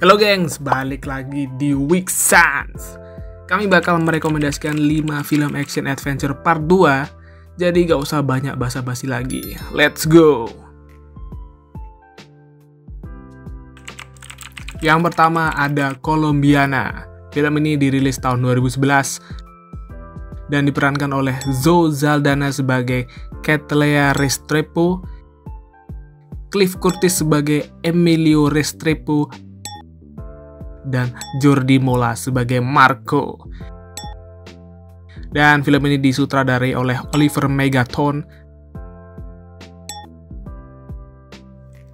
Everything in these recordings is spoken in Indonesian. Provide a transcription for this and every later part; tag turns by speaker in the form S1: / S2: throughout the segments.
S1: Halo gengs, balik lagi di Week Sans. Kami bakal merekomendasikan 5 film action adventure part 2. Jadi gak usah banyak basa-basi lagi. Let's go. Yang pertama ada Colombiana. Film ini dirilis tahun 2011 dan diperankan oleh Zoe Saldana sebagai Kathleen Restrepo, Cliff Curtis sebagai Emilio Restrepo, dan Jordi Mola sebagai Marco. Dan film ini disutradarai oleh Oliver Megaton.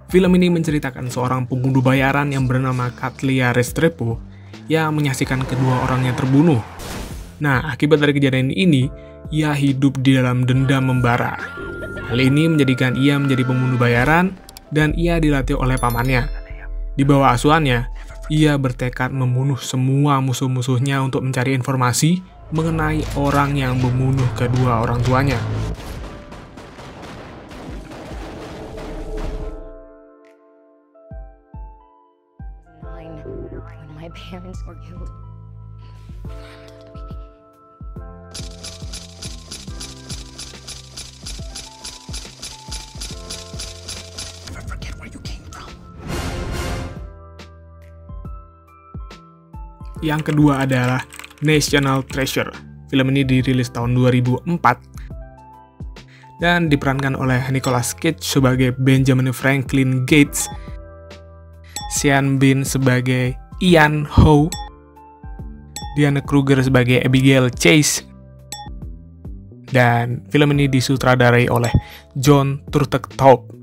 S1: Film ini menceritakan seorang pembunuh bayaran yang bernama Kathleen Restrepo yang menyaksikan kedua orangnya terbunuh. Nah, akibat dari kejadian ini, ia hidup di dalam dendam membara. Hal ini menjadikan ia menjadi pembunuh bayaran dan ia dilatih oleh pamannya. Di bawah asuhannya, ia bertekad membunuh semua musuh-musuhnya untuk mencari informasi mengenai orang yang membunuh kedua orang tuanya.
S2: When my parents were killed.
S3: Never forget where you came from.
S1: Yang kedua adalah National Treasure. Film ini dirilis tahun 2004 dan diperankan oleh Nicolas Cage sebagai Benjamin Franklin Gates, Sean Bean sebagai Ian Howe, Diane Kruger sebagai Abigail Chase, dan film ini disutradarai oleh John Turteltaub.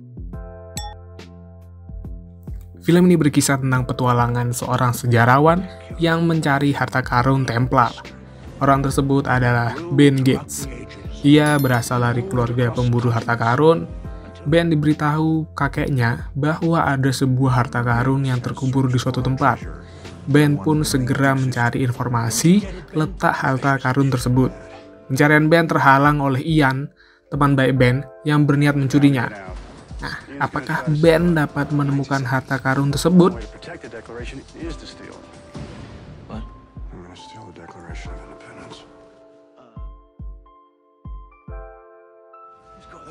S1: Film ini berkisah tentang petualangan seorang sejarawan yang mencari harta karun Templar. Orang tersebut adalah Ben Gates. Ia berasal dari keluarga pemburu harta karun. Ben diberitahu kakeknya bahwa ada sebuah harta karun yang terkubur di suatu tempat. Ben pun segera mencari informasi letak harta karun tersebut. Pencarian Ben terhalang oleh Ian, teman baik Ben, yang berniat mencurinya. Nah, apakah Ben dapat menemukan harta karun tersebut?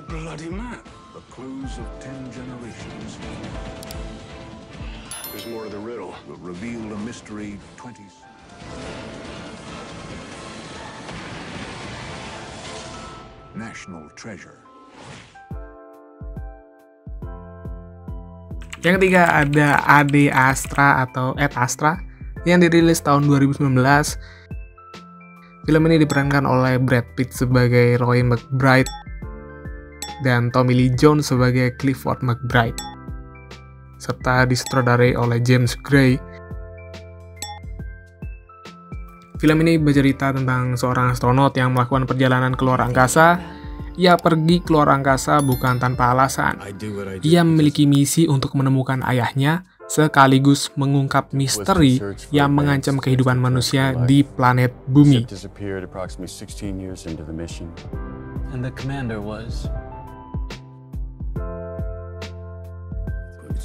S3: Bloody map. The clues of 10 generations. There's more to the riddle. Will reveal the mystery 20s. National Treasure.
S1: Yang ketiga ada Ad Astra atau Ad Astra yang dirilis tahun 2019. Film ini diperankan oleh Brad Pitt sebagai Roy McBride dan Tommy Lee Jones sebagai Clifford McBride, serta disutradarai oleh James Gray. Film ini bercerita tentang seorang astronot yang melakukan perjalanan keluar angkasa. Ia pergi keluar angkasa bukan tanpa alasan. Ia memiliki misi untuk menemukan ayahnya, sekaligus mengungkap misteri yang mengancam kehidupan manusia di planet bumi.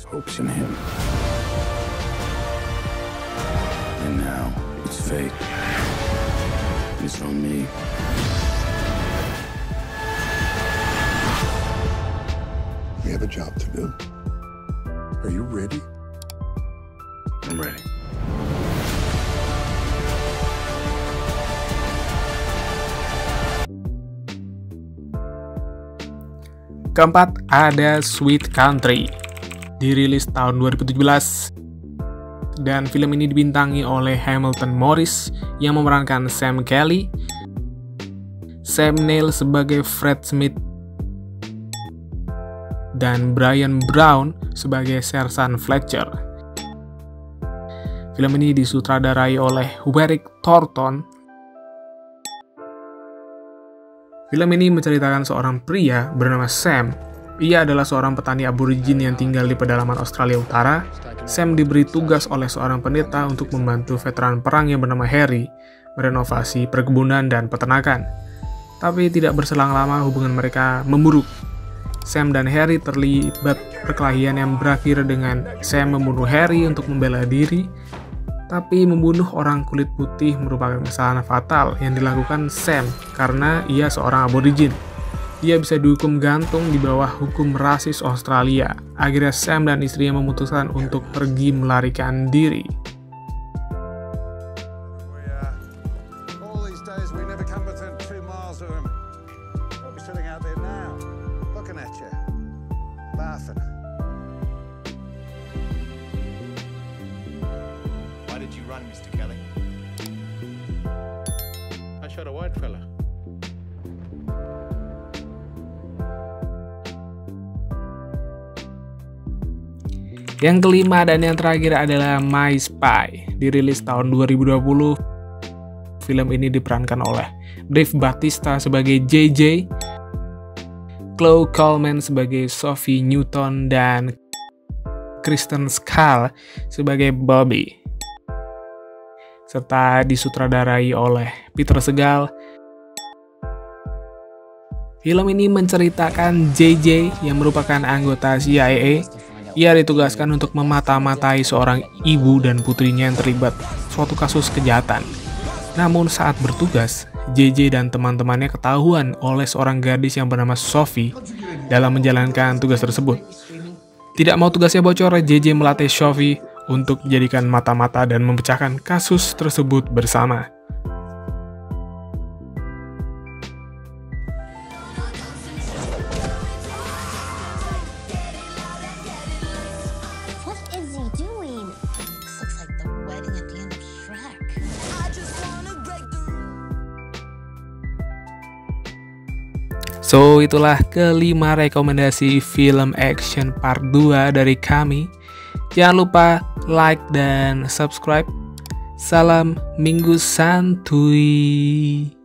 S3: Hopes in him. And now it's fate. It's on me. We have a job to do. Are you ready? I'm ready.
S1: Keempat ada Sweet Country. Dirilis tahun 2017 dan film ini dibintangi oleh Hamilton Morris yang memerankan Sam Kelly, Sam Neill sebagai Fred Smith, dan Brian Brown sebagai Sersan Fletcher. Film ini disutradarai oleh Warwick Thornton. Film ini menceritakan seorang pria bernama Sam. Ia adalah seorang petani aborigin yang tinggal di pedalaman Australia Utara. Sam diberi tugas oleh seorang pendeta untuk membantu veteran perang yang bernama Harry merenovasi perkebunan dan peternakan. Tapi tidak berselang lama hubungan mereka memburuk. Sam dan Harry terlibat perkelahian yang berakhir dengan Sam membunuh Harry untuk membela diri. Tapi membunuh orang kulit putih merupakan kesalahan fatal yang dilakukan Sam karena ia seorang aborigin. Ia bisa dihukum gantung di bawah hukum rasis Australia. Akhirnya Sam dan istrinya memutuskan untuk pergi melarikan diri.
S4: Why did you run, Mr. Kelly? I shot a white fella.
S1: Yang kelima dan yang terakhir adalah My Spy. Dirilis tahun 2020. Film ini diperankan oleh Dave Bautista sebagai JJ, Chloe Coleman sebagai Sophie Newton, dan Kristen Schaal sebagai Bobby, serta disutradarai oleh Peter Segal. Film ini menceritakan JJ yang merupakan anggota CIA. Ia ditugaskan untuk memata-matai seorang ibu dan putrinya yang terlibat suatu kasus kejahatan. Namun saat bertugas, JJ dan teman-temannya ketahuan oleh seorang gadis yang bernama Sophie dalam menjalankan tugas tersebut. Tidak mau tugasnya bocor, JJ melatih Sophie untuk dijadikan mata-mata dan memecahkan kasus tersebut bersama.
S2: What is he doing?
S5: This looks like the wedding at the end of Shrek.
S1: So, itulah kelima rekomendasi film action part 2 dari kami. Jangan lupa like dan subscribe. Salam Minggu Santuy.